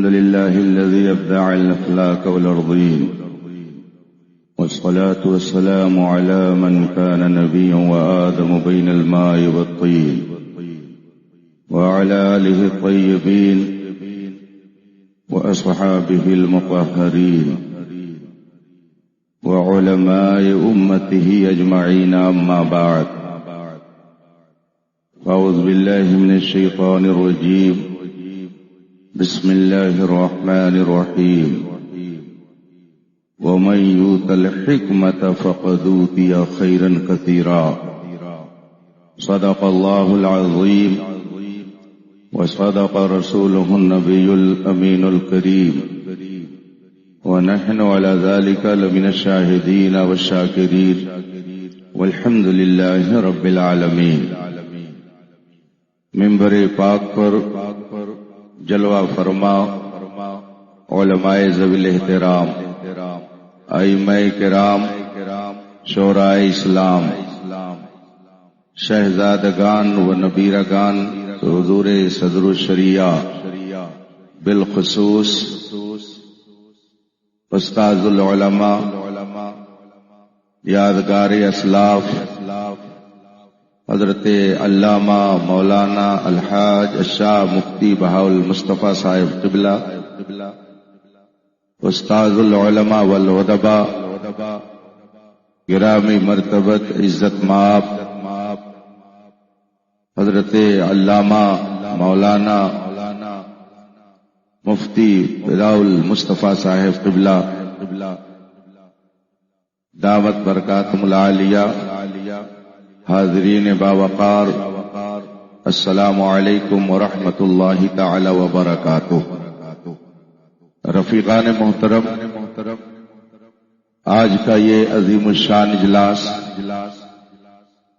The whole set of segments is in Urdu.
لله الذي أبدع الأفلاك والأرضين، والصلاة والسلام على من كان نبيا وآدم بين الماء والطين، وعلى آله الطيبين وأصحابه المطهرين وعلماء أمته أجمعين، أما بعد. أعوذ بالله من الشيطان الرجيم، بسم الله الرحمن الرحيم. ومن يؤت الحكمة فقد أوتي خيرا كثيرا. صدق الله العظيم وصدق رسوله النبي الأمين الكريم، ونحن على ذلك لمن الشاهدين والشاكرين، والحمد لله رب العالمين. منبر پاک پر جلوہ فرما علماء ذوی الاحترام، ائمہ کرام، شورائے اسلام، شہزادگان و نبیرگان، حضور صدر الشریعہ، بالخصوص استاذ العلماء، یادگار اسلاف، حضرت علامہ مولانا الحاج الشاہ مفتی بہاء المصطفیٰ صاحب قبلہ، استاذ العلماء والادباء، گرامی مرتبت عزت مآب حضرت علامہ مولانا مفتی بہاء المصطفیٰ صاحب قبلہ، دعوت برکاتہم العالیہ، حاضرین باوقار، السلام علیکم ورحمۃ اللہ تعالی وبرکاتہ. رفیقان محترم، آج کا یہ عظیم الشان اجلاس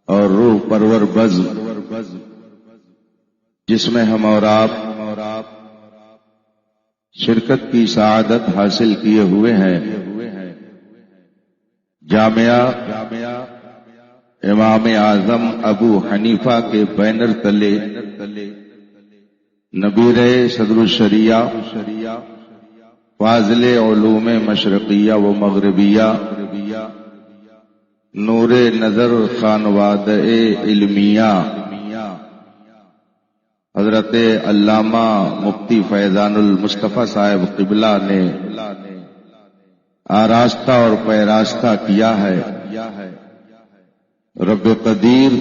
اور روح پرور بزم جس میں ہم اور آپ شرکت کی سعادت حاصل کیے ہوئے ہیں، جامعہ امام اعظم ابو حنیفہ کے بینر تلے نبیر صدر الشریعہ، فاضل علوم مشرقیہ و مغربیہ، نور نظر خانواد علمیہ، حضرت علامہ مفتی فیضان المصطفیٰ صاحب قبلہ نے آراستہ اور پیراستہ کیا ہے. رب قدیر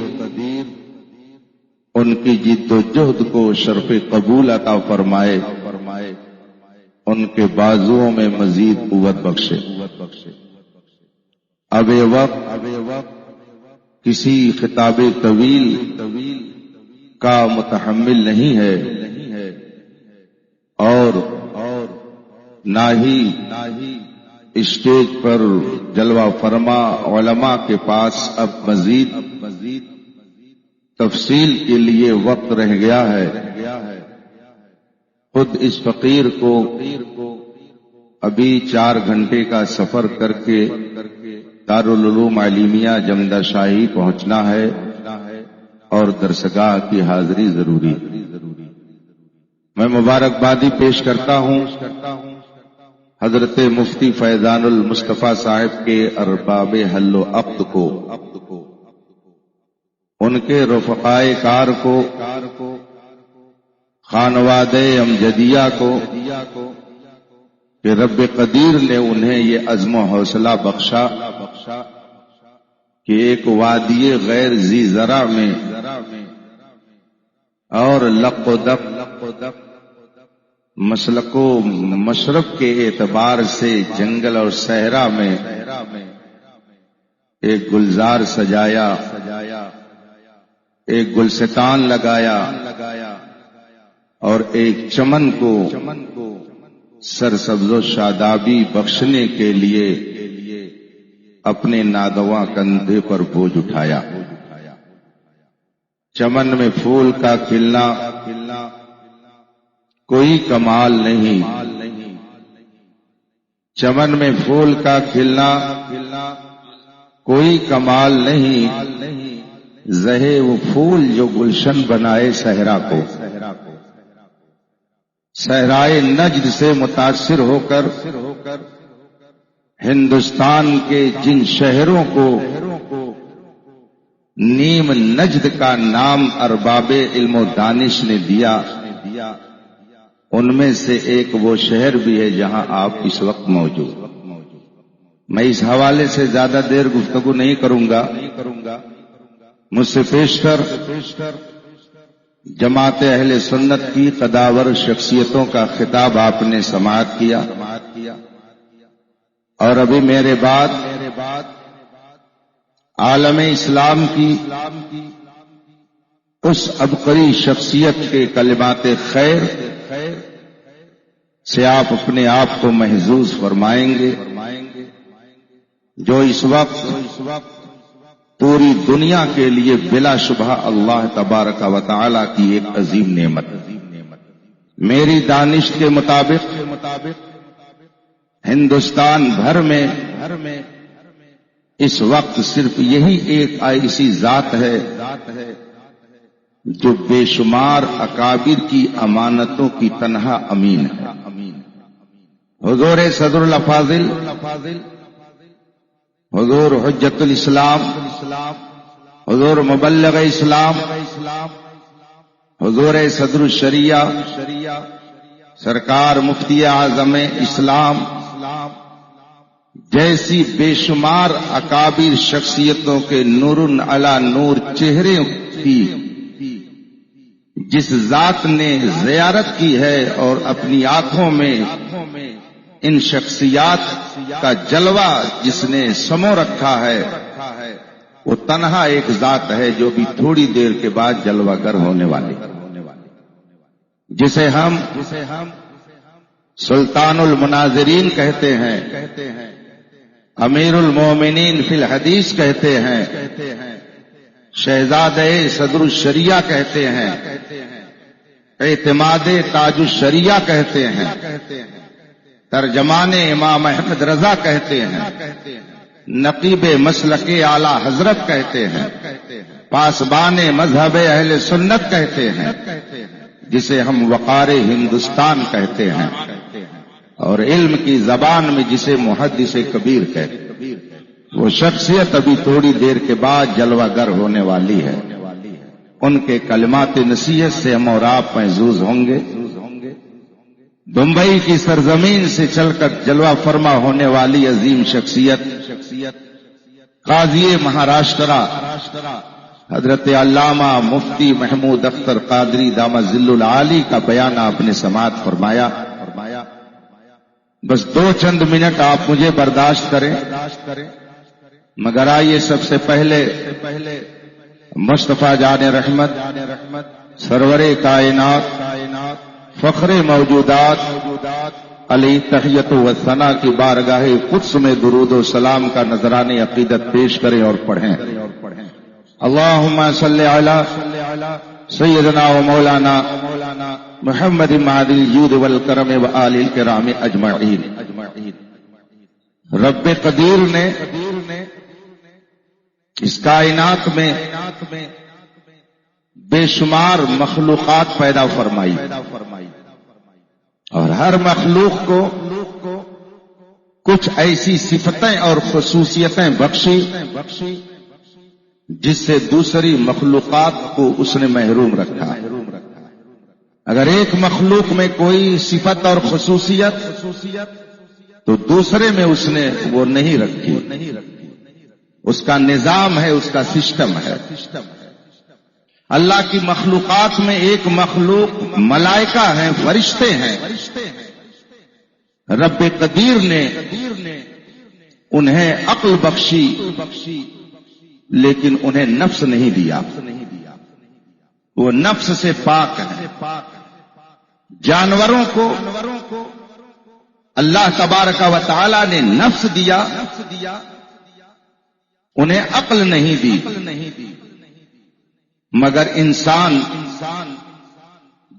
ان کی جد و جہد کو شرف قبول عطا فرمائے، ان کے بازوؤں میں مزید قوت بخشے. اب یہ وقت کسی خطاب طویل کا متحمل نہیں ہے، اور نہ ہی اسٹیج پر جلوہ فرما علماء کے پاس اب مزید تفصیل کے لیے وقت رہ گیا ہے. خود اس فقیر کو ابھی 4 گھنٹے کا سفر کر کے دارالعلوم علیمیہ جمدہ شاہی پہنچنا ہے، اور درسگاہ کی حاضری ضروری. میں مبارکبادی پیش کرتا ہوں حضرت مفتی فیضان المصطفیٰ صاحب کے ارباب حل و عقد کو، ان کے رفقائے کار کو، خانواد امجدیہ کو، کہ رب قدیر نے انہیں یہ عزم و حوصلہ بخشا کہ ایک وادی غیر ذی زرع میں اور لق و دق مسلک و مشرب کے اعتبار سے جنگل اور صحرا میں ایک گلزار سجایا، ایک گلستان لگایا، اور ایک چمن کو سرسبز و شادابی بخشنے کے لیے اپنے نادواں کندھے پر بوجھ اٹھایا. چمن میں پھول کا کھلنا کوئی کمال نہیں، چمن میں پھول کا کھلنا کوئی کمال نہیں، زہے وہ پھول جو گلشن بنائے صحرا کو. صحرائے نجد سے متاثر ہو کر ہندوستان کے جن شہروں کو نیم نجد کا نام ارباب علم و دانش نے دیا، ان میں سے ایک وہ شہر بھی ہے جہاں آپ اس وقت موجود۔ میں اس حوالے سے زیادہ دیر گفتگو نہیں کروں گا، مجھ سے پیشتر جماعت اہل سنت کی قداور شخصیتوں کا خطاب آپ نے سماعت کیا، اور ابھی میرے بعد عالم اسلام کی اس عبقری شخصیت کے کلمات خیر سے آپ اپنے آپ کو محظوظ فرمائیں گے، جو اس وقت پوری دنیا کے لیے بلا شبہ اللہ تبارک و تعالی کی ایک عظیم نعمت۔ میری دانش کے مطابق ہندوستان بھر میں اس وقت صرف یہی ایک ایسی ذات ہے جو بے شمار اکابر کی امانتوں کی تنہا امین ہے۔ حضور صدر الافاضل، حضور حجت الاسلام، حضور مبلغ اسلام، حضور صدر الشریعہ، سرکار مفتی اعظم اسلام جیسی بے شمار اکابر شخصیتوں کے نور علی نور چہرے کی جس ذات نے زیارت کی ہے اور اپنی آنکھوں میں ان شخصیات کا جلوہ جس نے سمو رکھا ہے، وہ تنہا ایک ذات ہے جو بھی تھوڑی دیر کے بعد جلوہ گر ہونے والی، جسے ہم سلطان المناظرین کہتے ہیں، امیر المومنین فی الحدیث کہتے ہیں، شہزادہ صدر الشریعہ کہتے ہیں، اعتماد تاج الشریعہ کہتے ہیں، ترجمان امام احمد رضا کہتے ہیں، نقیب مسلک اعلی حضرت کہتے ہیں، پاسبان مذہب اہل سنت کہتے ہیں، جسے ہم وقار ہندوستان کہتے ہیں، اور علم کی زبان میں جسے محدث کبیر کہتے ہیں۔ وہ شخصیت ابھی تھوڑی دیر کے بعد جلوہ گر ہونے والی ہے، ان کے کلمات نصیحت سے ہم اور آپ محظوظ ہوں گے۔ بمبئی کی سرزمین سے چل کر جلوہ فرما ہونے والی عظیم شخصیت قاضی مہاراشٹرا حضرت علامہ مفتی محمود اختر قادری دامت ظل العالی کا بیان آپ نے سماعت فرمایا۔ بس دو چند منٹ آپ مجھے برداشت کریں، مگر آئیے سب سے پہلے مصطفیٰ جان رحمت سرور کائنات فخر موجودات علی تحیت و ثنا کی بارگاہ قدس میں درود و سلام کا نذران عقیدت پیش کریں اور پڑھیں۔ اللہم صلی علی سیدنا و مولانا محمد معدی الجود والکرم و آل الکرام اجمعین۔ رب قدیر نے اس کائنات میں بے شمار مخلوقات پیدا فرمائی، اور ہر مخلوق کو کچھ ایسی صفتیں اور خصوصیتیں بخشی جس سے دوسری مخلوقات کو اس نے محروم رکھا۔ اگر ایک مخلوق میں کوئی صفت اور خصوصیت تو دوسرے میں اس نے وہ نہیں رکھی، اس کا نظام ہے، اس کا سسٹم ہے۔ اللہ کی مخلوقات میں ایک مخلوق ملائکہ ہیں، فرشتے ہیں۔ رب قدیر نے انہیں عقل بخشی لیکن انہیں نفس نہیں دیا، وہ نفس سے پاک ہے۔ جانوروں کو اللہ تبارک و تعالی نے نفس دیا، انہیں عقل نہیں دی، مگر انسان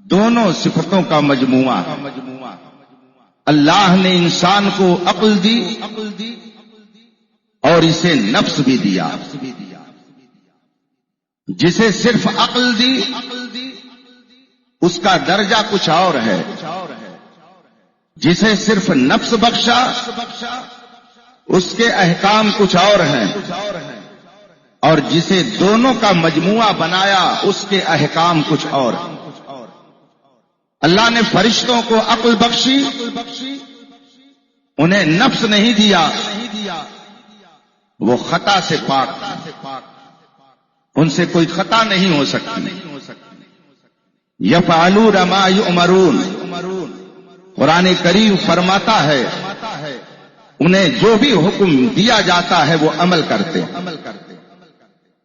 دونوں صفتوں کا مجموعہ ہے۔ اللہ نے انسان کو عقل دی اور اسے نفس بھی دیا۔ جسے صرف عقل دی اس کا درجہ کچھ اور ہے. جسے صرف نفس بخشا اس کے احکام کچھ اور ہیں، اور جسے دونوں کا مجموعہ بنایا اس کے احکام کچھ اور ہیں. اللہ نے فرشتوں کو عقل بخشی، انہیں نفس نہیں دیا، وہ خطا سے پاک، ان سے کوئی خطا نہیں ہو سکتی. یفعلون ما یؤمرون، قرآن کریم فرماتا ہے انہیں جو بھی حکم دیا جاتا ہے وہ عمل کرتے ہیں،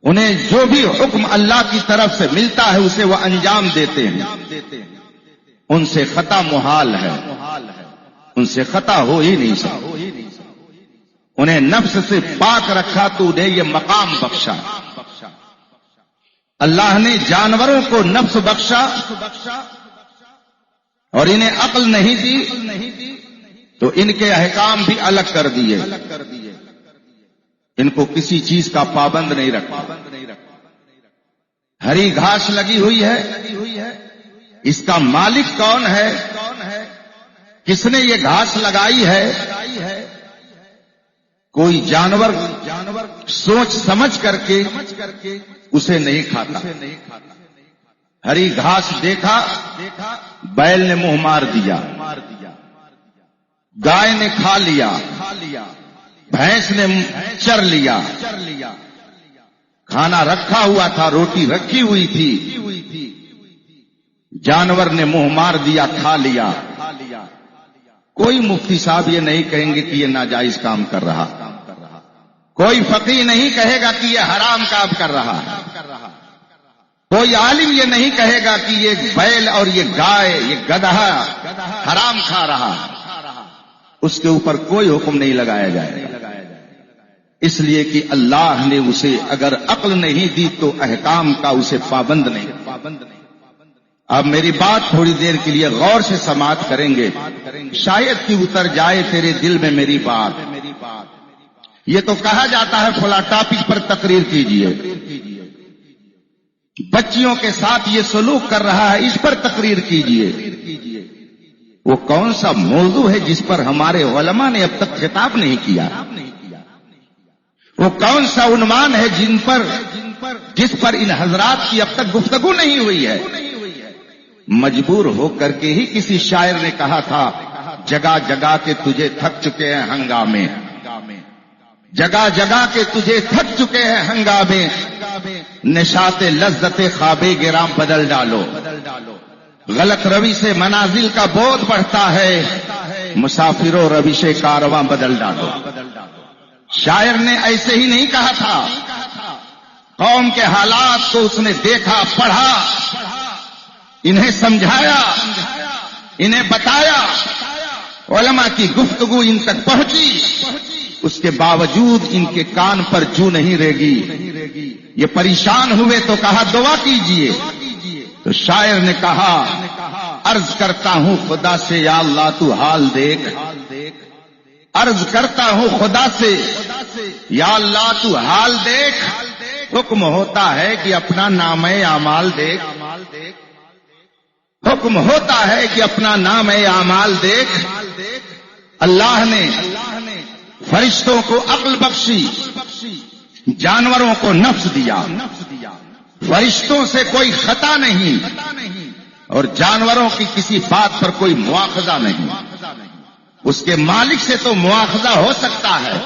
انہیں جو بھی حکم اللہ کی طرف سے ملتا ہے اسے وہ انجام دیتے ہیں. ان سے خطا محال ہے، ان سے خطا ہو ہی نہیں سکتی. انہیں نفس سے پاک رکھا تو انہیں یہ مقام بخشا. اللہ نے جانوروں کو نفس بخشا اور انہیں عقل نہیں دی تو ان کے احکام بھی الگ کر دیے. ان کو کسی چیز کا پابند نہیں رکھا. ہری گھاس لگی ہوئی ہے، اس کا مالک کون ہے؟ کس نے یہ گھاس لگائی ہے؟ کوئی جانور سوچ سمجھ کر کے اسے نہیں کھاتا. ہری گھاس دیکھا، بیل نے منہ مار دیا، گائے نے کھا لیا، بھینس نے چر لیا. کھانا رکھا ہوا تھا، روٹی رکھی ہوئی تھی، جانور نے منہ مار دیا، کھا لیا. کوئی مفتی صاحب یہ نہیں کہیں گے کہ یہ ناجائز کام کر رہا، کوئی فقیہ نہیں کہے گا کہ یہ حرام کام کر رہا ہے، کوئی عالم یہ نہیں کہے گا کہ یہ بیل اور یہ گائے، یہ گدھا حرام کھا رہا ہے. اس کے اوپر کوئی حکم نہیں لگایا جائے گا، اس لیے کہ اللہ نے اسے اگر عقل نہیں دی تو احکام کا اسے پابند نہیں. اب میری بات تھوڑی دیر کے لیے غور سے سماعت کریں گے، شاید کہ اتر جائے تیرے دل میں میری بات. یہ تو کہا جاتا ہے فلاں ٹاپک پر تقریر کیجیے، بچیوں کے ساتھ یہ سلوک کر رہا ہے اس پر تقریر کیجیے. وہ کون سا موضوع ہے جس پر ہمارے علماء نے اب تک خطاب نہیں کیا؟ وہ کون سا عنوان ہے جس پر ان حضرات کی اب تک گفتگو نہیں ہوئی ہے؟ مجبور ہو کر کے ہی کسی شاعر نے کہا تھا، جگہ جگہ کے تجھے تھک چکے ہیں ہنگامے، جگہ جگہ کے تجھے تھک چکے ہیں ہنگامے، نشاط لذت خواب گراں بدل ڈالو. غلط روی سے منازل کا بودھ بڑھتا ہے، مسافروں روش کارواں بدل ڈالو. شاعر نے ایسے ہی نہیں کہا تھا، قوم کے حالات کو اس نے دیکھا، پڑھا، انہیں سمجھایا، انہیں بتایا، علماء کی گفتگو ان تک پہنچی. اس کے باوجود ان کے کان پر جو نہیں ریگی. یہ پریشان ہوئے تو کہا دعا کیجئے. تو شاعر نے کہا، عرض کرتا ہوں خدا سے یا اللہ تو حال دیکھ، عرض کرتا ہوں خدا سے یا اللہ تو حال دیکھ. حکم ہوتا ہے کہ اپنا نامہ اعمال دیکھ، حکم ہوتا ہے کہ اپنا نام اعمال دیکھ. اللہ نے فرشتوں کو عقل بخشی، جانوروں کو نفس دیا. فرشتوں سے کوئی خطا نہیں اور جانوروں کی کسی بات پر کوئی مواخذہ نہیں. اس کے مالک سے تو مواخذہ ہو سکتا ہے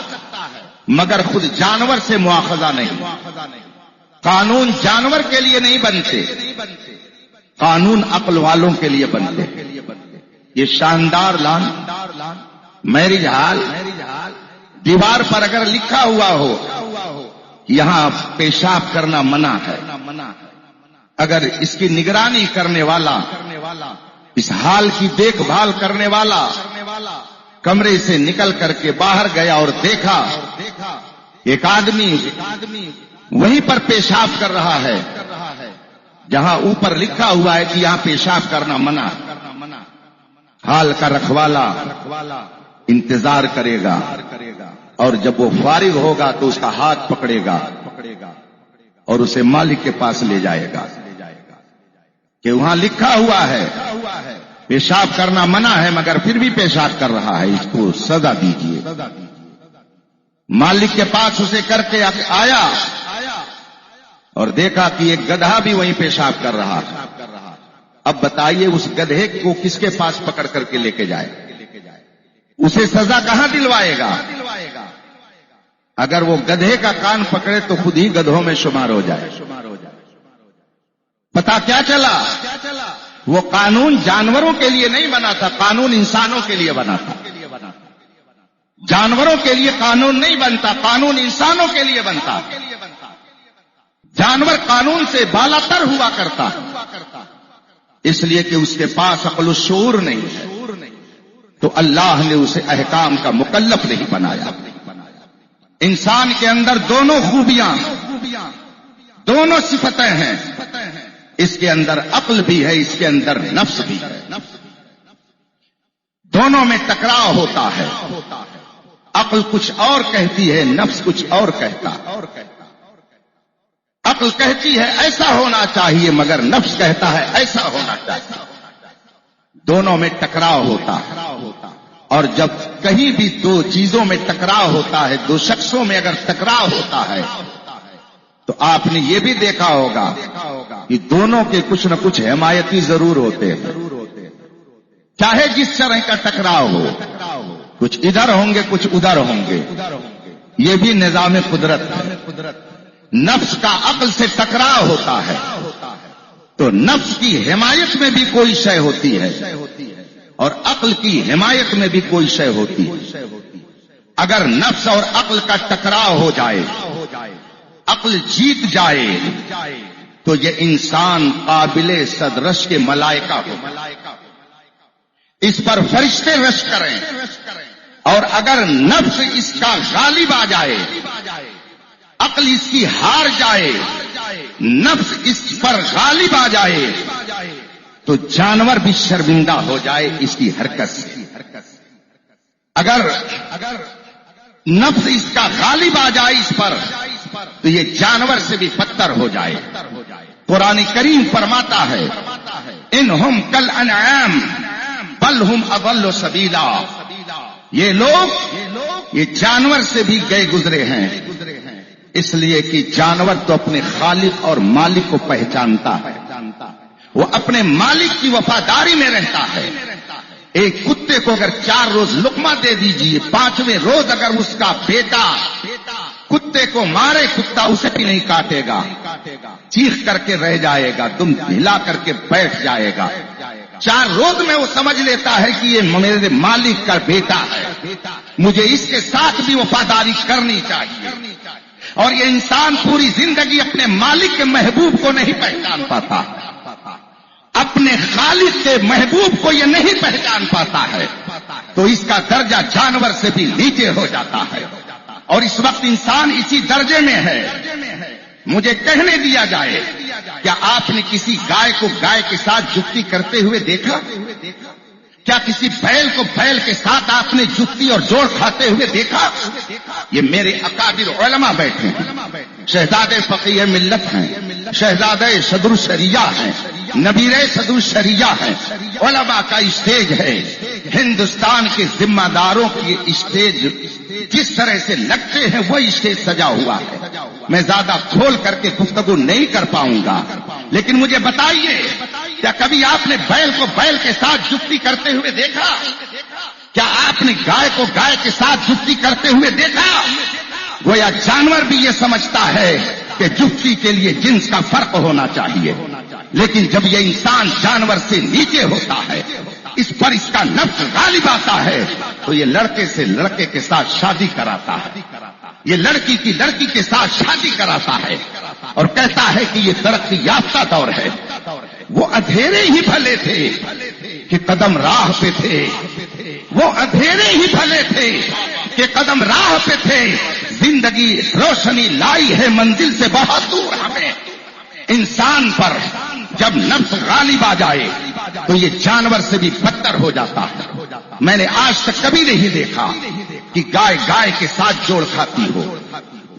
مگر خود جانور سے مواخذہ نہیں. قانون جانور کے لیے نہیں بنتے، قانون عقل والوں کے لیے بنتے. یہ شاندار لان میرج ہال دیوار پر اگر لکھا ہوا ہو یہاں پیشاب کرنا منع ہے، اگر اس کی نگرانی کرنے والا، اس حال کی دیکھ بھال کرنے والا کمرے سے نکل کر کے باہر گیا اور دیکھا ایک آدمی وہیں پر پیشاب کر رہا ہے جہاں اوپر لکھا ہوا ہے کہ یہاں پیشاب کرنا منع، حال کا رکھوالا انتظار کرے گا اور جب وہ فارغ ہوگا تو اس کا ہاتھ پکڑے گا اور اسے مالک کے پاس لے جائے گا. کہ وہاں لکھا ہوا ہے پیشاب کرنا منع ہے مگر پھر بھی پیشاب کر رہا ہے، اس کو سزا دیجیے۔ مالک کے پاس اسے کر کے آیا اور دیکھا کہ ایک گدھا بھی وہیں پیشاب کر رہا ہے۔ اب بتائیے اس گدھے کو کس کے پاس پکڑ کر کے لے کے جائے؟ اسے سزا کہاں دلوائے گا؟ اگر وہ گدھے کا کان پکڑے تو خود ہی گدھوں میں شمار ہو جائے۔ پتا کیا چلا؟ وہ قانون جانوروں کے لیے نہیں بنا تھا، قانون انسانوں کے لیے بنا تھا۔ جانوروں کے لیے قانون نہیں بنتا، قانون انسانوں کے لیے بنتا۔ جانور قانون سے بالا تر ہوا کرتا، اس لیے کہ اس کے پاس عقل و شعور نہیں ہے، تو اللہ نے اسے احکام کا مکلف نہیں بنایا۔ انسان کے اندر دونوں خوبیاں، دونوں صفتیں ہیں، اس کے اندر عقل بھی ہے، اس کے اندر نفس بھی ہے۔ دونوں میں ٹکراؤ ہوتا ہے، عقل کچھ اور کہتی ہے، نفس کچھ اور کہتا ہے۔ عقل کہتی ہے ایسا ہونا چاہیے مگر نفس کہتا ہے ایسا ہونا چاہیے۔ دونوں میں ٹکراؤ ہوتا ہے، اور جب کہیں بھی دو چیزوں میں ٹکراؤ ہوتا ہے، دو شخصوں میں اگر ٹکراؤ ہوتا ہے تو آپ نے یہ بھی دیکھا ہوگا کہ دونوں کے کچھ نہ کچھ حمایتی ضرور ہوتے ہیں، چاہے جس طرح کا ٹکراؤ ہو، کچھ ادھر ہوں گے کچھ ادھر ہوں گے، یہ بھی نظام قدرت ہے۔ نفس کا عقل سے ٹکراؤ ہوتا ہے تو نفس کی حمایت میں بھی کوئی شے ہوتی ہے اور عقل کی حمایت میں بھی کوئی شے ہوتی ہے۔ اگر نفس اور عقل کا ٹکراؤ ہو جائے، عقل جیت جائے تو یہ انسان قابل صد رش کے ملائکہ ہو، اس پر فرشتے رش کریں، اور اگر نفس اس کا غالب آ جائے، عقل اس کی ہار جائے، نفس اس پر غالب آ جائے تو جانور بھی شرمندہ ہو جائے اس کی حرکت سے۔ اگر نفس اس کا غالب آ جائے اس پر تو یہ جانور سے بھی بدتر ہو جائے۔ قرآن کریم فرماتا ہے انہم کل انعام بل ہم اضل سبیلا، یہ لوگ یہ جانور سے بھی گئے گزرے ہیں، اس لیے کہ جانور تو اپنے خالق اور مالک کو پہچانتا ہے، وہ اپنے مالک کی وفاداری میں رہتا ہے۔ ایک کتے کو اگر 4 روز لقمہ دے دیجئے، 5ویں روز اگر اس کا بیٹا کتے کو مارے، کتا اسے بھی نہیں کاٹے گا، چیخ کر کے رہ جائے گا، دم ہلا کر کے بیٹھ جائے گا۔ 4 روز میں وہ سمجھ لیتا ہے کہ یہ میرے مالک کا بیٹا ہے، مجھے اس کے ساتھ بھی وفاداری کرنی چاہیے۔ اور یہ انسان پوری زندگی اپنے مالک کے محبوب کو نہیں پہچان پاتا، اپنے خالق کے محبوب کو یہ نہیں پہچان پاتا ہے، تو اس کا درجہ جانور سے بھی نیچے ہو جاتا ہے۔ اور اس وقت انسان اسی درجے میں ہے۔ مجھے کہنے دیا جائے، کیا آپ نے کسی گائے کو گائے کے ساتھ جفتی کرتے ہوئے دیکھا؟ کیا کسی بیل کو بیل کے ساتھ آپ نے جفتی اور جوڑ کھاتے ہوئے دیکھا؟ یہ میرے اکابر علماء بیٹھے ہیں، شہزادے فقیہ ملت ہیں، شہزادے صدر الشریعہ ہیں، نبیر صدر الشریعہ ہیں۔ علماء کا اسٹیج ہے، ہندوستان کے ذمہ داروں کی اسٹیج جس طرح سے لگتے ہیں وہ اسٹیج سجا ہوا ہے۔ میں زیادہ کھول کر کے گفتگو نہیں کر پاؤں گا، لیکن مجھے بتائیے، کیا کبھی آپ نے بیل کو بیل کے ساتھ جفتی کرتے ہوئے دیکھا؟ کیا آپ نے گائے کو گائے کے ساتھ جفتی کرتے ہوئے دیکھا؟ گویا جانور بھی یہ سمجھتا ہے کہ جفتی کے لیے جنس کا فرق ہونا چاہیے، لیکن جب یہ انسان جانور سے نیچے ہوتا ہے، اس پر اس کا نفس غالب آتا ہے، تو یہ لڑکے سے لڑکے کے ساتھ شادی کراتا ہے، یہ لڑکی کی لڑکی کے ساتھ شادی کراتا ہے اور کہتا ہے کہ یہ ترقی یافتہ دور ہے۔ وہ اندھیرے ہی بھلے تھے کہ قدم راہ پہ تھے، وہ اندھیرے ہی بھلے تھے کہ قدم راہ پہ تھے۔ زندگی روشنی لائی ہے منزل سے بہت دور ہمیں۔ انسان پر جب نفس غالب آ جائے تو یہ جانور سے بھی بدتر ہو جاتا ہے۔ میں نے آج تک کبھی نہیں دیکھا کہ گائے گائے کے ساتھ جوڑ کھاتی ہو،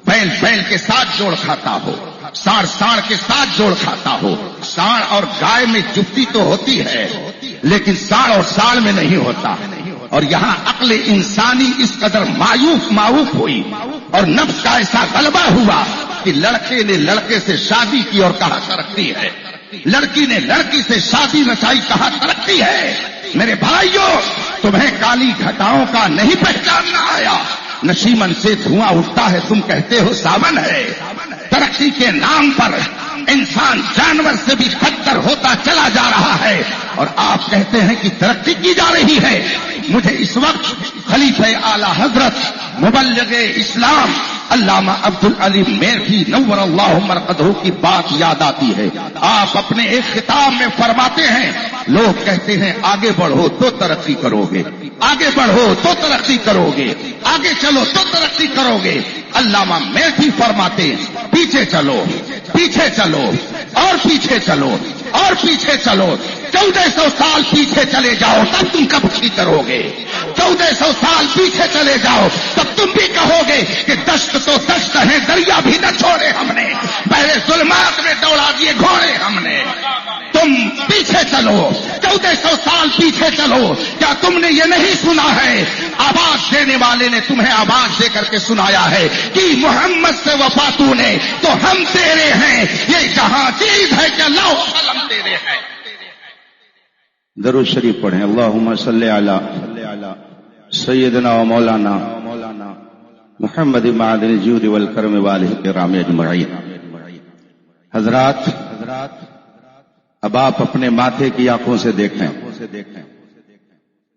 بیل بیل کے ساتھ جوڑ کھاتا ہو۔ ساڑ ساڑ کے ساتھ جوڑ کھاتا ہو. ساڑ اور گائے میں جفتی تو ہوتی ہے لیکن ساڑ اور ساڑ میں نہیں ہوتا. اور یہاں عقل انسانی اس قدر مایوف ہوئی اور نفس کا ایسا غلبہ ہوا کہ لڑکے نے لڑکے سے شادی کی اور کہا ترقی ہے. لڑکی نے لڑکی سے شادی رچائی کہا ترقی ہے. میرے بھائیوں، تمہیں کالی گھٹاؤں کا نہیں پہچاننا آیا. نشیمن سے دھواں اٹھتا ہے، تم کہتے ہو ساون ہے. ترقی کے نام پر انسان جانور سے بھی بدتر ہوتا چلا جا رہا ہے اور آپ کہتے ہیں کہ ترقی کی جا رہی ہے. مجھے اس وقت خلیفہ اعلی حضرت مبلغ اسلام علامہ عبدالعلیم میرٹھی نور اللہ مرقدہ کی بات یاد آتی ہے. آپ اپنے ایک خطاب میں فرماتے ہیں لوگ کہتے ہیں آگے بڑھو تو ترقی کرو گے، آگے بڑھو تو ترقی کرو گے، آگے چلو تو ترقی کرو گے. علامہ میرٹھی فرماتے پیچھے چلو، پیچھے چلو اور پیچھے چلو اور پیچھے چلو. 1400 سال پیچھے چلے جاؤ تب تم کب کی کرو گے. 1400 سال پیچھے چلے جاؤ تب تم بھی کہو گے کہ دشت تو دشت ہے، دریا بھی نہ چھوڑے ہم نے، پہلے ظلمات میں دوڑا دیے گھوڑے ہم نے. تم پیچھے چلو، 1400 سال پیچھے چلو. کیا تم نے یہ نہیں سنا ہے؟ آواز دینے والے نے تمہیں آواز دے کر کے سنایا ہے کہ محمد سے وفا تو نے تو ہم تیرے ہیں. یہ جہاں چیز ہے کہ اللہ قلم تیرے ہیں. درود شریف پڑھیں. اللہم صلی علی سیدنا و مولانا محمد معدن الجود والکرم والہ کرام اجمعین. حضرات، اب آپ اپنے ماتھے کی آنکھوں سے دیکھیں.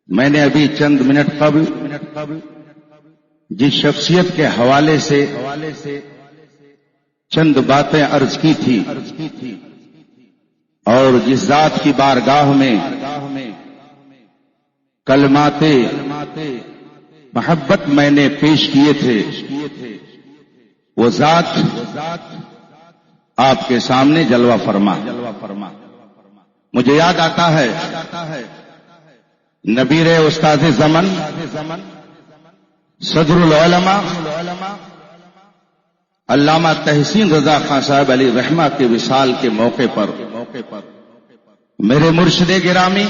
میں نے ابھی چند منٹ قبل جس شخصیت کے حوالے سے چند باتیں عرض کی تھی اور جس ذات کی بارگاہ میں کلمات محبت میں نے پیش کیے تھے، وہ ذات آپ کے سامنے جلوہ فرما. مجھے یاد آتا ہے نبیر استاد زمن صدر العلماء علامہ تحسین رضا خان صاحب علی رحمہ کے وصال کے موقع پر میرے مرشد گرامی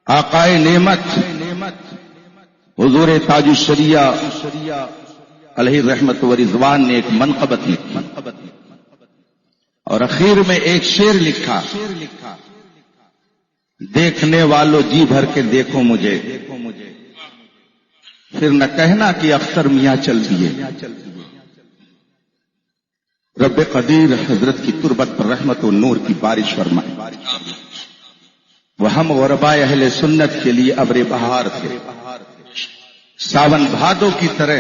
آقائے نعمت حضور تاج الشریعہ علیہ رحمت و رضوان نے ایک منقبت لکھی اور اخیر میں ایک شعر لکھا، دیکھنے والوں جی بھر کے دیکھو مجھے، پھر نہ کہنا کہ اختر میاں چل دیے. رب قدیر حضرت کی تربت پر رحمت و نور کی بارش فرمائے. وہ ہم غربائے اہل سنت کے لیے ابر بہار تھے. ساون بھادو کی طرح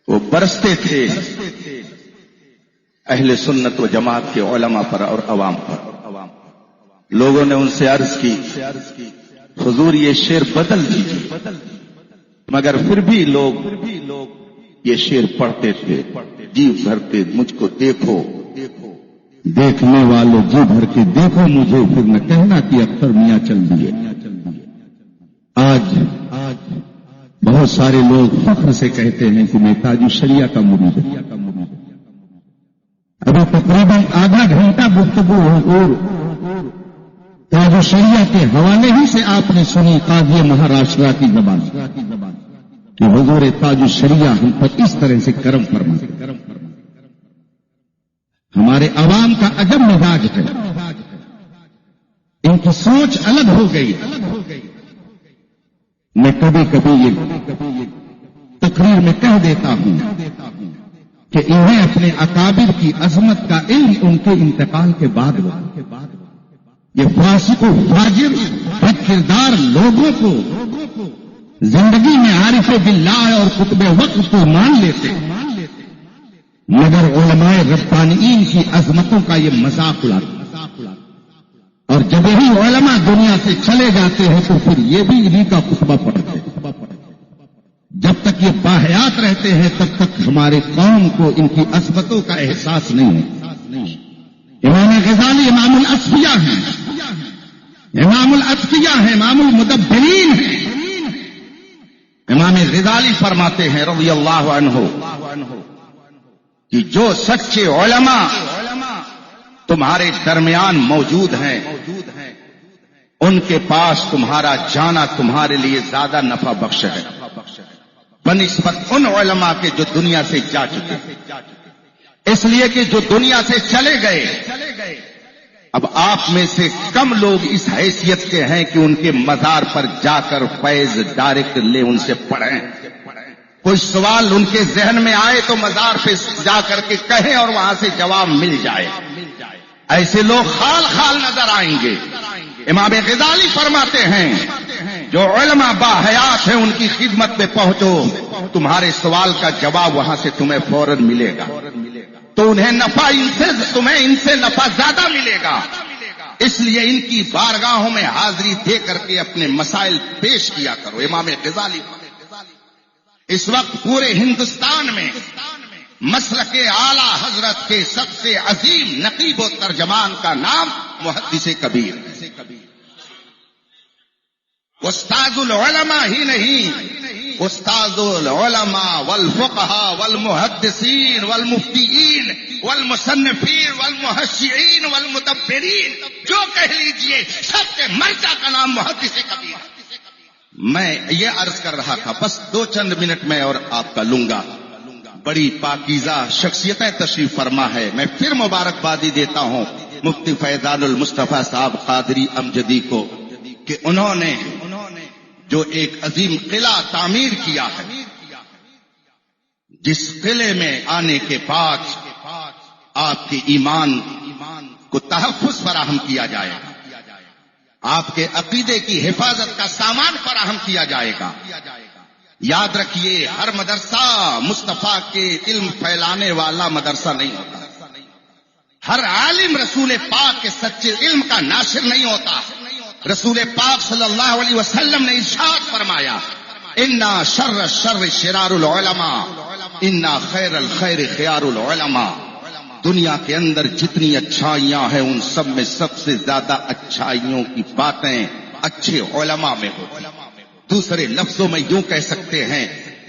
وہ برستے تھے اہل سنت و جماعت کے علماء پر اور عوام پر. لوگوں نے ان سے عرض کی حضور یہ شعر بدل دیجیے، مگر پھر بھی لوگ یہ شعر پڑھتے تھے. جی بھرتے مجھ کو دیکھو، دیکھنے والوں جی بھر کے دیکھو مجھے، پھر نہ کہنا کہ اختر میاں چل دیے. آج بہت سارے لوگ فخر سے کہتے ہیں کہ میں تاج الشریعہ کا مرید ہوں. ابھی تقریباً آدھا گھنٹہ گفتگو اور تاج الشریعہ کے حوالے ہی سے آپ نے سنی قاضی مہاراشٹرا کی زبان کہ حضور تاج الشریعہ ہم پر اس طرح سے کرم فرمائے. ہمارے عوام کا عجب مزاج ہے، ان کی سوچ الگ ہو گئی. میں کبھی کبھی یہ تقریر میں کہہ دیتا ہوں کہ انہیں اپنے اکابر کی عظمت کا علم ان کے انتقال کے بعد یہ فاسق و فاجر بد کردار لوگوں کو زندگی میں عارف باللہ اور قطب وقت کو مان لیتے، مگر علماء ربانیین کی عظمتوں کا یہ مذاق اڑاتے. اور جب یہی علماء دنیا سے چلے جاتے ہیں تو پھر یہ بھی انہیں کا خطبہ پڑھتے ہیں. جب تک یہ باحیات رہتے ہیں تب تک ہمارے قوم کو ان کی عظمتوں کا احساس نہیں ہے. امام غزالی امام الاصفیاء ہیں، امام الاصفیاء ہیں، امام المدبرین ہیں. امام غزالی فرماتے ہیں رضی اللہ عنہ کہ جو سچے علماء تمہارے درمیان موجود ہیں ان کے پاس تمہارا جانا تمہارے لیے زیادہ نفع بخش ہے بنسبت ان علماء کے جو دنیا سے جا چکے. اس لیے کہ جو دنیا سے چلے گئے اب آپ میں سے کم لوگ اس حیثیت کے ہیں کہ ان کے مزار پر جا کر فیض ڈائریکٹ لے ان سے پڑھیں. کوئی سوال ان کے ذہن میں آئے تو مزار پہ جا کر کے کہیں اور وہاں سے جواب مل جائے. ایسے لوگ خال خال نظر آئیں گے. امام غزالی فرماتے ہیں جو علماء باحیات ہیں ان کی خدمت میں پہنچو تمہارے سوال کا جواب وہاں سے تمہیں فوراً ملے گا. تو انہیں نفع تمہیں ان سے نفع زیادہ ملے گا. اس لیے ان کی بارگاہوں میں حاضری دے کر کے اپنے مسائل پیش کیا کرو. امام غزالی اس وقت پورے ہندوستان میں مسلک اعلی حضرت کے سب سے عظیم نقیب و ترجمان کا نام محدث کبیر. استاد العلماء ہی نہیں، استاد العلماء والفقہاء والمحدثین والمفتیین والمصنفین والمحشعین والمدبرین جو کہہ لیجئے سب کے مرجع کا نام محدث کبیر. میں یہ عرض کر رہا تھا بس 2 چند منٹ میں اور آپ کا لوں گا. بڑی پاکیزہ شخصیتیں تشریف فرما ہے. میں پھر مبارکبادی دیتا ہوں مفتی فیضان المصطفیٰ صاحب قادری امجدی کو کہ انہوں نے جو ایک عظیم قلعہ تعمیر کیا ہے جس قلعے میں آنے کے بعد آپ کے ایمان کو تحفظ فراہم کیا جائے گا، آپ کے عقیدے کی حفاظت کا سامان فراہم کیا جائے گا. یاد رکھیے ہر مدرسہ مصطفیٰ کے علم پھیلانے والا مدرسہ نہیں ہوتا. ہر عالم رسول پاک کے سچے علم کا ناشر نہیں ہوتا. رسول پاک صلی اللہ علیہ وسلم نے ارشاد فرمایا انا شر الشر شرار العلماء انا خیر الخیر خیار العلماء. دنیا کے اندر جتنی اچھائیاں ہیں ان سب میں سب سے زیادہ اچھائیوں کی باتیں اچھے علماء میں ہوتی. دوسرے لفظوں میں یوں کہہ سکتے ہیں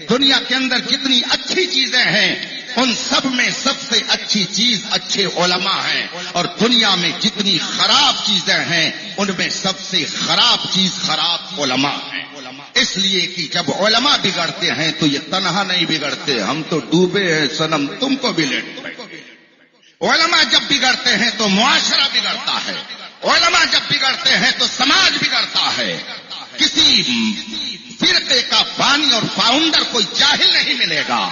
دنیا کے اندر جتنی اچھی چیزیں ہیں ان سب میں سب سے اچھی چیز اچھے علماء ہیں، اور دنیا میں جتنی خراب چیزیں ہیں ان میں سب سے خراب چیز خراب علماء ہیں. اس لیے کہ جب علماء بگڑتے ہیں تو یہ تنہا نہیں بگڑتے، ہم تو ڈوبے ہیں صنم تم کو بھی لیٹ پڑے. علماء جب بگڑتے ہیں تو معاشرہ بگڑتا ہے، علماء جب بگڑتے ہیں تو سماج بگڑتا ہے. کسی فرقے کا بانی اور فاؤنڈر کوئی جاہل نہیں ملے گا.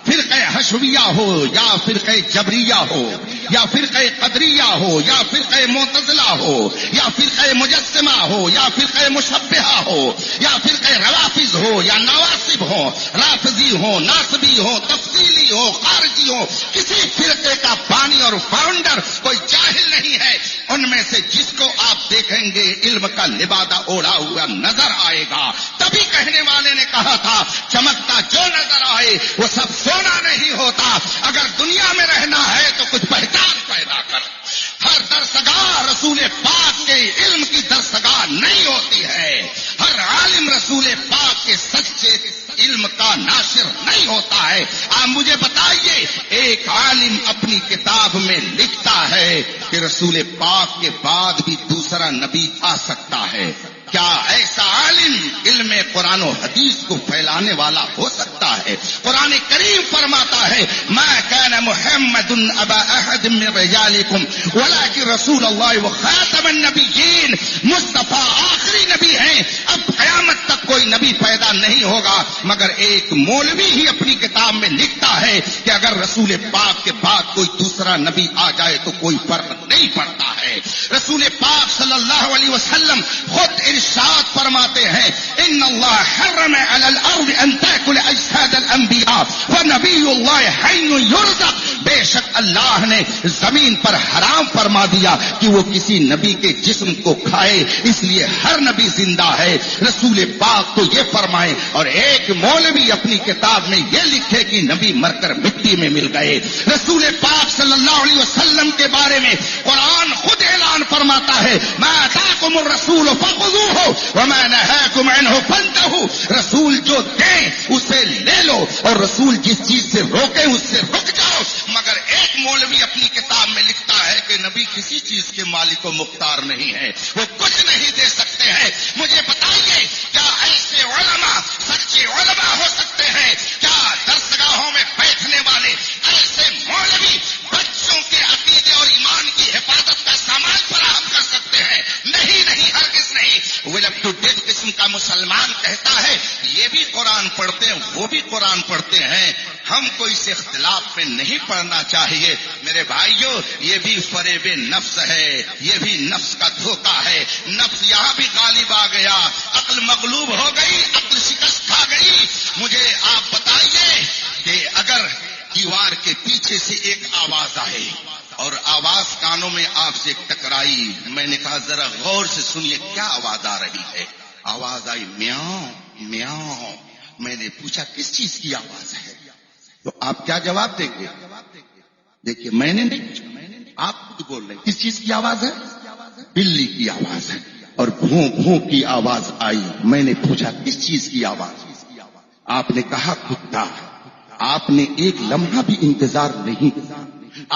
فرقہ حشویہ ہو یا فرقہ جبریہ ہو یا فرقہ قدریہ ہو یا فرقہ معتزلہ ہو یا فرقہ مجسمہ ہو یا فرقہ مشبہہ ہو یا فرقہ روافض ہو یا نواصب ہو، رافضی ہو، ناصبی ہو، تفصیلی ہو، خارجی ہو، کسی فرقے کا بانی اور فاؤنڈر کوئی جاہل نہیں ہے. ان میں سے جس کو آپ دیکھیں گے علم کا لبادہ اوڑھا ہوا نظر آئے گا. تبھی کہنے والے نے کہا تھا چمکتا جو نظر آئے وہ سب سونا نہیں ہوتا. اگر دنیا میں رہنا ہے تو کچھ پہچان پیدا کر. ہر درسگاہ رسول پاک کے علم کی درسگاہ نہیں ہوتی ہے. ہر عالم رسول پاک کے سچے علم کا ناشر نہیں ہوتا ہے. آپ مجھے بتائیے ایک عالم اپنی کتاب میں لکھتا ہے کہ رسول پاک کے بعد بھی دوسرا نبی آ سکتا ہے. کیا ایسا عالم علم قرآن و حدیث کو پھیلانے والا ہو سکتا ہے؟ قرآن کریم فرماتا ہے ما کان محمد ابا احد من رجالکم ولکن رسول اللہ وخاتم النبیین. مصطفیٰ آخری نبی ہیں. اب قیامت تک کوئی نبی پیدا نہیں ہوگا مگر ایک مولوی ہی اپنی کتاب میں لکھتا ہے کہ اگر رسول پاک کے بعد کوئی دوسرا نبی آ جائے تو کوئی فرق نہیں پڑتا ہے. رسول پاک صلی اللہ علیہ وسلم خود ارشاد فرماتے ہیں ان اللہ حرم علی الارض ان تاکل اجساد الانبیاء ونبی اللہ حی یرزق. بے شک اللہ نے زمین پر حرام فرما دیا کہ وہ کسی نبی کے جسم کو کھائے، اس لیے ہر نبی زندہ ہے. رسول پاک تو یہ فرمائے اور ایک مولوی اپنی کتاب میں یہ لکھے کہ نبی مر کر مٹی میں مل گئے. رسول پاک صلی اللہ علیہ وسلم کے بارے میں قرآن خود اعلان فرماتا ہے ما آتاکم آکم الرسول فخذوہ وما نہاکم عنہ فانتہوا، رسول جو دیں اسے لے لو اور رسول جس چیز سے روکیں اس سے رک جاؤ۔ مگر ایک مولوی اپنی کتاب میں لکھتا ہے کہ نبی کسی چیز کے مالک و مختار نہیں ہے، وہ کچھ نہیں دے سکتے ہیں۔ مجھے بتائیے کیا ایسے علماء سچے علماء ہو سکتے ہیں؟ کیا درسگاہوں میں بیٹھنے والے ایسے مولوی بچوں کے عقیدے اور ایمان کی حفاظت کا سامان فراہم کر سکتے ہیں؟ نہیں نہیں، ہرگز نہیں۔ ویل اپ ٹو ڈیٹ قسم کا مسلمان کہتا ہے یہ بھی قرآن پڑھتے ہیں وہ بھی قرآن پڑھتے ہیں، ہم کو اس اختلاف میں نہیں پڑھنا چاہیے۔ میرے بھائیوں، یہ بھی فریب نفس ہے، یہ بھی نفس کا دھوکہ ہے۔ نفس یہاں بھی غالب آ گیا، عقل مغلوب ہو گئی، عقل شکست کھا گئی۔ مجھے آپ بتائیے کہ اگر دیوار کے پیچھے سے ایک آواز آئے اور آواز کانوں میں آپ سے ٹکرائی، میں نے کہا ذرا غور سے سنیے کیا آواز آ رہی ہے۔ آواز آئی میاؤں میاؤں۔ میں نے پوچھا کس چیز کی آواز ہے؟ تو آپ کیا جواب دیں گے؟ دیکھیے میں نے نہیں پوچھا، آپ خود بول رہے ہیں کس چیز کی آواز ہے؟ بلی کی آواز ہے۔ اور بھوں بھوں کی آواز آئی۔ میں نے پوچھا کس چیز کی آواز؟ آپ نے کہا کتا۔ آپ نے ایک لمحہ بھی انتظار نہیں کیا،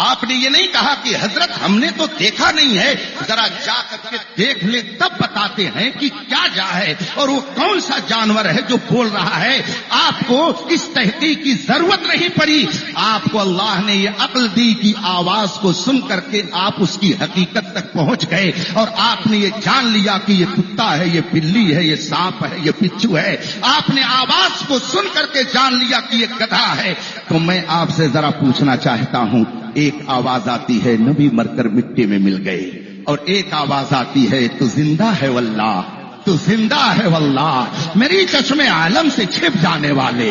آپ نے یہ نہیں کہا کہ حضرت ہم نے تو دیکھا نہیں ہے، ذرا جا کر کے دیکھ لے تب بتاتے ہیں کہ کیا جا ہے اور وہ کون سا جانور ہے جو بول رہا ہے۔ آپ کو اس تحقیق کی ضرورت نہیں پڑی، آپ کو اللہ نے یہ عقل دی کہ آواز کو سن کر کے آپ اس کی حقیقت تک پہنچ گئے اور آپ نے یہ جان لیا کہ یہ کتا ہے، یہ بلی ہے، یہ سانپ ہے، یہ بچھو ہے۔ آپ نے آواز کو سن کر کے جان لیا کہ یہ گدھا ہے۔ تو میں آپ سے ذرا پوچھنا چاہتا ہوں، ایک آواز آتی ہے نبی مر کر مٹی میں مل گئے، اور ایک آواز آتی ہے تو زندہ ہے واللہ، تو زندہ ہے واللہ، میری چشم عالم سے چھپ جانے والے۔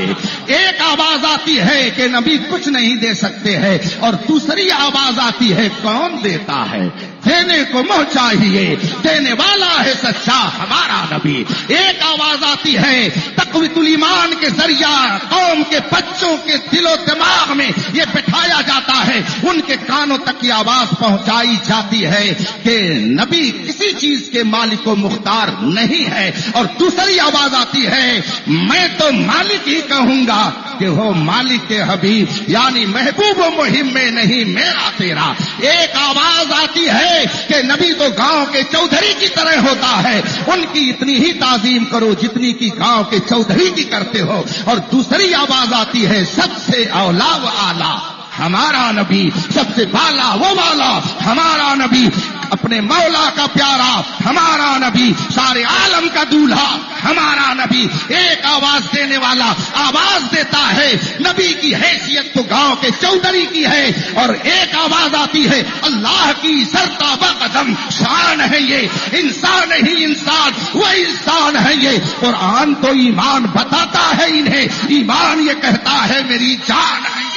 ایک آواز آتی ہے کہ نبی کچھ نہیں دے سکتے ہیں، اور دوسری آواز آتی ہے کون دیتا ہے؟ دینے کو منہ چاہیے، دینے والا ہے سچا ہمارا نبی۔ ایک آواز آتی ہے تقویت الایمان کے ذریعہ قوم کے بچوں کے دل و دماغ میں یہ بٹھایا جاتا ہے، ان کے کانوں تک یہ آواز پہنچائی جاتی ہے کہ نبی کسی چیز کے مالک و مختار نہیں ہے۔ اور دوسری آواز آتی ہے میں تو مالک ہی کہوں گا کہ وہ مالک کے حبیب یعنی محبوب و مہم میں نہیں میرا تیرا۔ ایک آواز آتی ہے کہ نبی تو گاؤں کے چودھری کی طرح ہوتا ہے، ان کی اتنی ہی تعظیم کرو جتنی کی گاؤں کے چودھری کی کرتے ہو۔ اور دوسری آواز آتی ہے سب سے اولا و اعلیٰ ہمارا نبی، سب سے بالا وہ والا ہمارا نبی، اپنے مولا کا پیارا ہمارا نبی، سارے عالم کا دولہا ہمارا نبی۔ ایک آواز دینے والا آواز دیتا ہے نبی کی حیثیت تو گاؤں کے چودھری کی ہے، اور ایک آواز آتی ہے اللہ کی سرتابہ قدم شان ہے یہ، انسان نہیں انسان، وہ انسان ہے یہ۔ قرآن تو ایمان بتاتا ہے انہیں، ایمان یہ کہتا ہے میری جان ہے۔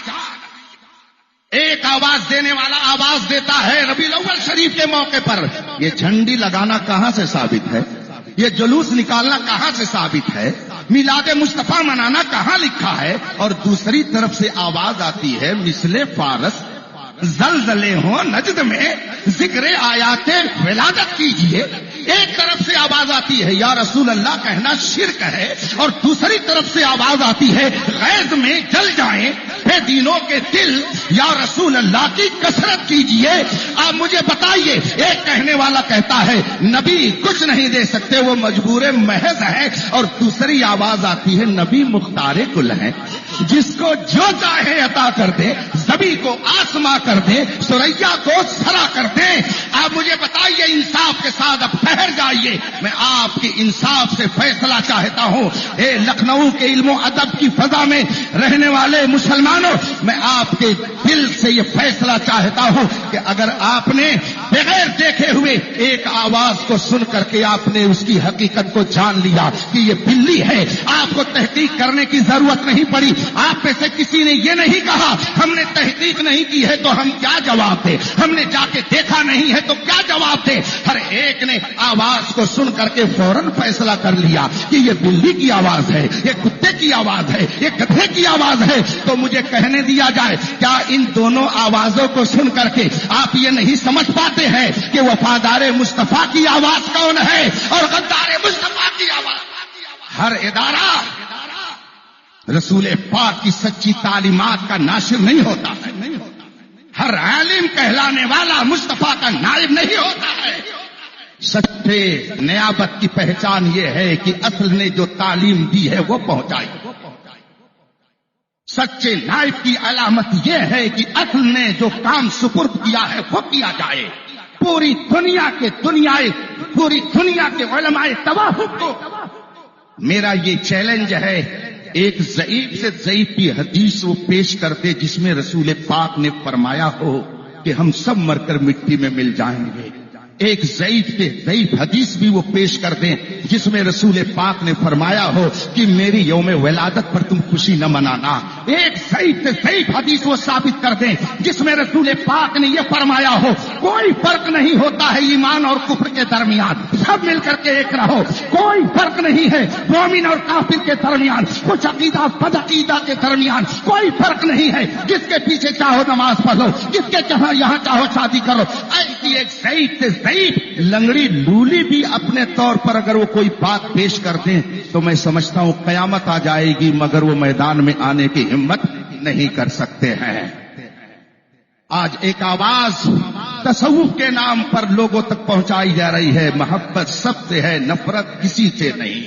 ایک آواز دینے والا آواز دیتا ہے ربیع الاول شریف کے موقع پر۔ یہ جھنڈی لگانا کہاں سے ثابت ہے؟ یہ جلوس نکالنا کہاں سے ثابت ہے؟ میلاد مصطفیٰ منانا کہاں لکھا ہے؟ اور دوسری طرف سے آواز آتی ہے مثل فارس زلزلے ہوں نجد میں ذکر آیات ولادت کیجئے۔ ایک طرف سے آواز آتی ہے یا رسول اللہ کہنا شرک ہے، اور دوسری طرف سے آواز آتی ہے غیظ میں جل جائیں بے دینوں کے دل، یا رسول اللہ کی کثرت کیجئے۔ آپ مجھے بتائیے، ایک کہنے والا کہتا ہے نبی کچھ نہیں دے سکتے وہ مجبور محض ہے، اور دوسری آواز آتی ہے نبی مختار کل ہے، جس کو جو چاہے عطا کر دے، زبی کو آسما کر دے، سریا کو سرا کر دے۔ آپ مجھے بتائیے انصاف کے ساتھ اب ٹھہر جائیے، میں آپ کے انصاف سے فیصلہ چاہتا ہوں۔ اے لکھنؤ کے علم و ادب کی فضا میں رہنے والے مسلمانوں، میں آپ کے دل سے یہ فیصلہ چاہتا ہوں کہ اگر آپ نے بغیر دیکھے ہوئے ایک آواز کو سن کر کے آپ نے اس کی حقیقت کو جان لیا کہ یہ بلی ہے، آپ کو تحقیق کرنے کی ضرورت نہیں پڑی۔ آپ میں سے کسی نے یہ نہیں کہا ہم نے تحقیق نہیں کی ہے تو ہم کیا جواب دیں، ہم نے جا کے دیکھا نہیں ہے تو کیا جواب دیں۔ ہر ایک نے آواز کو سن کر کے فوراً فیصلہ کر لیا کہ یہ بلی کی آواز ہے، یہ کتے کی آواز ہے، یہ گدھے کی آواز ہے۔ تو مجھے کہنے دیا جائے کیا ان دونوں آوازوں کو سن کر کے آپ یہ نہیں سمجھ پاتے جانتے ہیں کہ وفادار مصطفیٰ کی آواز کون ہے اور غدار مصطفیٰ کی آواز. ہر ادارہ رسول پاک کی سچی تعلیمات کا ناشر نہیں ہوتا ہے. ہر عالم کہلانے والا مصطفیٰ کا نائب نہیں ہوتا ہے. سچے نیابت کی پہچان یہ ہے کہ اصل نے جو تعلیم دی ہے وہ پہنچائی. سچے نائب کی علامت یہ ہے کہ اصل نے جو کام سپرد کیا ہے وہ کیا جائے. پوری دنیا کے علماء توافق کو میرا یہ چیلنج ہے، ایک ضعیف سے ضعیف کی حدیث وہ پیش کرتے جس میں رسول پاک نے فرمایا ہو کہ ہم سب مر کر مٹی میں مل جائیں گے. ایک ضعیف سے ضعیف حدیث بھی وہ پیش کر دیں جس میں رسول پاک نے فرمایا ہو کہ میری یوم ولادت پر تم خوشی نہ منانا. ایک ضعیف سے ضعیف حدیث وہ ثابت کر دیں جس میں رسول پاک نے یہ فرمایا ہو کوئی فرق نہیں ہوتا ہے ایمان اور کفر کے درمیان، سب مل کر کے ایک رہو. کوئی فرق نہیں ہے مومن اور کافر کے درمیان، کچھ عقیدہ بد عقیدہ کے درمیان کوئی فرق نہیں ہے. جس کے پیچھے چاہو نماز پڑھو، جس کے یہاں چاہو شادی کرو. ایسی ایک ضعیف سے ضعیف لنگڑی لولی بھی اپنے طور پر اگر وہ کوئی بات پیش کر دیں تو میں سمجھتا ہوں قیامت آ جائے گی، مگر وہ میدان میں آنے کی ہمت نہیں کر سکتے ہیں. آج ایک آواز تصوف کے نام پر لوگوں تک پہنچائی جا رہی ہے، محبت سب سے ہے نفرت کسی سے نہیں.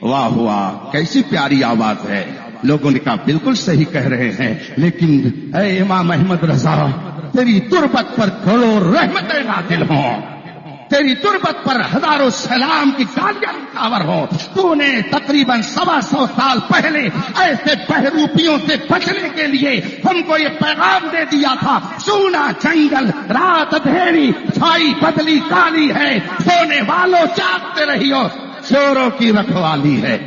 واہ واہ کیسی پیاری آواز ہے. لوگوں نے کہا بالکل صحیح کہہ رہے ہیں، لیکن اے امام احمد رضا تیری تربت پر کروڑ رحمتیں نازل ہوں، تیری تربت پر ہزاروں سلام کی گالیاں نچھاور ہوں. تو نے تقریباً 125 سال پہلے ایسے بہروپیوں سے بچنے کے لیے ہم کو یہ پیغام دے دیا تھا، سونا جنگل رات اندھیری چھائی بدلی کالی ہے، سونے والوں جاگتے رہیو چوروں کی رکھوالی ہے.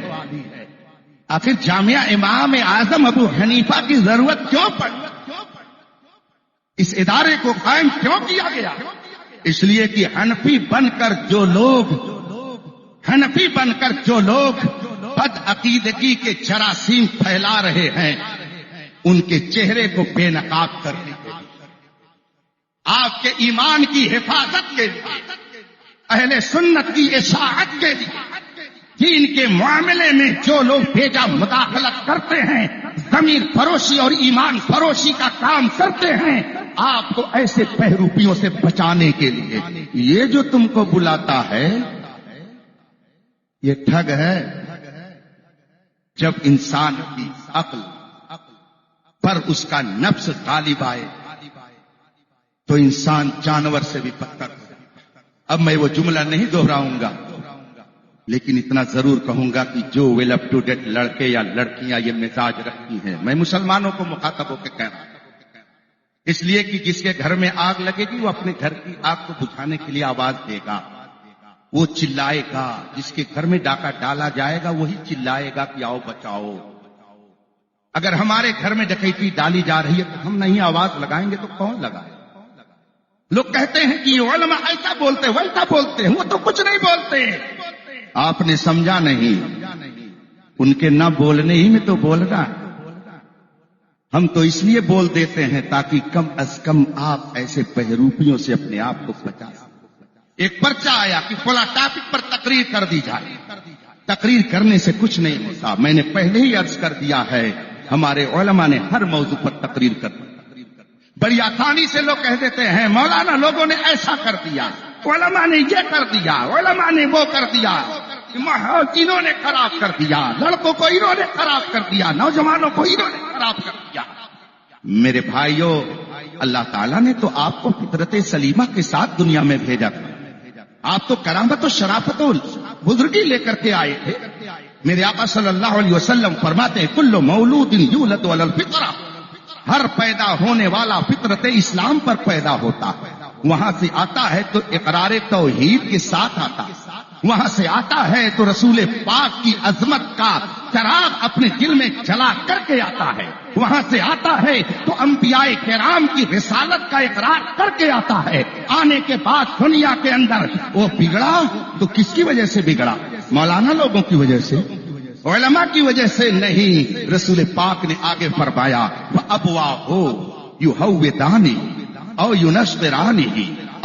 آخر جامعہ امام اعظم ابو حنیفہ کی ضرورت کیوں پڑی؟ اس ادارے کو قائم کیوں کیا گیا؟ اس لیے کہ حنفی بن کر جو لوگ بد عقیدگی کے جراثیم پھیلا رہے ہیں ان کے چہرے کو بے نقاب کرنے کے لیے، آپ کے ایمان کی حفاظت کے لیے، اہل سنت کی اشاعت کے لیے، دین کے معاملے میں جو لوگ بھیجا مداخلت کرتے ہیں، ضمیر فروشی اور ایمان فروشی کا کام کرتے ہیں، آپ کو ایسے بہروپیوں سے بچانے کے لیے یہ جو تم کو بلاتا ہے یہ ٹھگ ہے. جب انسان کی عقل پر اس کا نفس غالب آئے تو انسان جانور سے بھی بدتر ہو جائے. اب میں وہ جملہ نہیں دہراؤں گا، لیکن اتنا ضرور کہوں گا کہ جو ویل اپ ٹو ڈیٹ لڑکے یا لڑکیاں یہ مزاج رکھتی ہیں، میں مسلمانوں کو مخاطب ہو کے کہہ رہا ہوں، اس لیے کہ جس کے گھر میں آگ لگے گی وہ اپنے گھر کی آگ کو بجھانے کے لیے آواز دے گا، وہ چلائے گا. جس کے گھر میں ڈاکہ ڈالا جائے گا وہی چلائے گا کہ آؤ بچاؤ. اگر ہمارے گھر میں ڈکیتی ڈالی جا رہی ہے تو ہم نہیں آواز لگائیں گے تو کون لگائے؟ لوگ کہتے ہیں کہ یہ علماء ایسا بولتے ویسا بولتے ہیں، وہ تو کچھ نہیں بولتے. آپ نے سمجھا نہیں، ان کے نہ بولنے ہی میں تو بولنا ہے. ہم تو اس لیے بول دیتے ہیں تاکہ کم از کم آپ ایسے بہروپیوں سے اپنے آپ کو بچا سکیں. ایک پرچہ آیا کہ فلاں ٹاپک پر تقریر کر دی جائے. تقریر کرنے سے کچھ نہیں ہوتا. میں نے پہلے ہی عرض کر دیا ہے ہمارے علماء نے ہر موضوع پر تقریر کر دی. بڑی آسانی سے لوگ کہہ دیتے ہیں مولانا لوگوں نے ایسا کر دیا، علماء نے یہ کر دیا، علماء نے وہ کر دیا، انہوں نے خراب کر دیا، لڑکوں کو انہوں نے خراب کر دیا، نوجوانوں کو انہوں نے خراب کر دیا. میرے بھائیوں، اللہ تعالیٰ نے تو آپ کو فطرت سلیمہ کے ساتھ دنیا میں بھیجا تھا. آپ تو کرامت و شرافت و بزرگی لے کر کے آئے تھے. میرے آقا صلی اللہ علیہ وسلم فرماتے ہیں کل مولود یولد علی الفطرہ، ہر پیدا ہونے والا فطرت اسلام پر پیدا ہوتا ہے. وہاں سے آتا ہے تو اقرار توحید کے ساتھ آتا ہے، وہاں سے آتا ہے تو رسول پاک کی عظمت کا چراغ اپنے دل میں جلا کر کے آتا ہے، وہاں سے آتا ہے تو انبیاء کرام کی رسالت کا اقرار کر کے آتا ہے. آنے کے بعد دنیا کے اندر وہ بگڑا تو کس کی وجہ سے بگڑا؟ مولانا لوگوں کی وجہ سے، علماء کی وجہ سے نہیں. رسول پاک نے آگے فرمایا وَأَبْوَاهُ يُهَوِّدَانِهِ أَوْ يُنَشِّرَانِهِ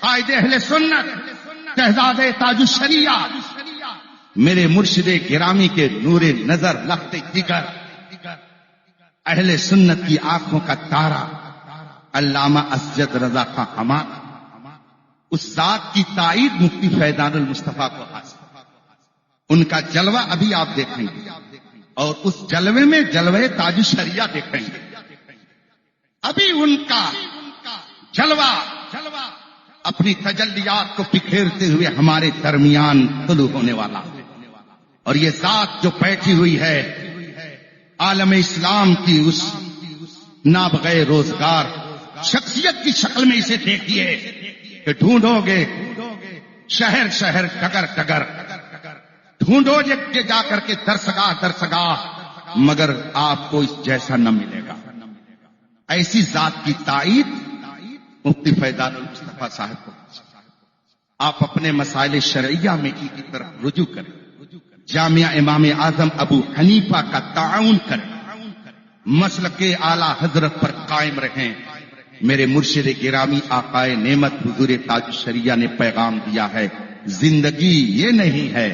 قائد اہل سنت شہزاد تاج الشریعہ میرے مرشد گرامی کے نور نظر لخت جگر اہل سنت کی آنکھوں کا تارا علامہ اسجد رضا خان حماد، اس ذات کی تائید مفتی فیضان المصطفیٰ کو حاصل، ان کا جلوہ ابھی آپ دیکھیں گے اور اس جلوے میں جلوے تاج الشریعہ دیکھیں گے، ابھی ان کا جلوہ اپنی تجلیات کو بکھیرتے ہوئے ہمارے درمیان طلوع ہونے والا، اور یہ ذات جو بیٹھی ہوئی ہے عالم اسلام کی اس نابغہ روزگار شخصیت کی شکل میں اسے دیکھیے کہ ڈھونڈو گے شہر شہر ڈگر ڈگر، ڈھونڈو گے جا کر کے درسگاہ درسگاہ، مگر آپ کو اس جیسا نہ ملے گا۔ ایسی ذات کی تائید مفتی فیضان المصطفیٰ صاحب کو، آپ اپنے مسائل شرعیہ میں ان کی طرف رجوع کریں، جامعہ امام اعظم ابو حنیفہ کا تعاون کریں، مسلک اعلی حضرت پر قائم رہیں۔ میرے مرشد گرامی آقائے نعمت حضور تاج الشریعہ نے پیغام دیا ہے، زندگی یہ نہیں ہے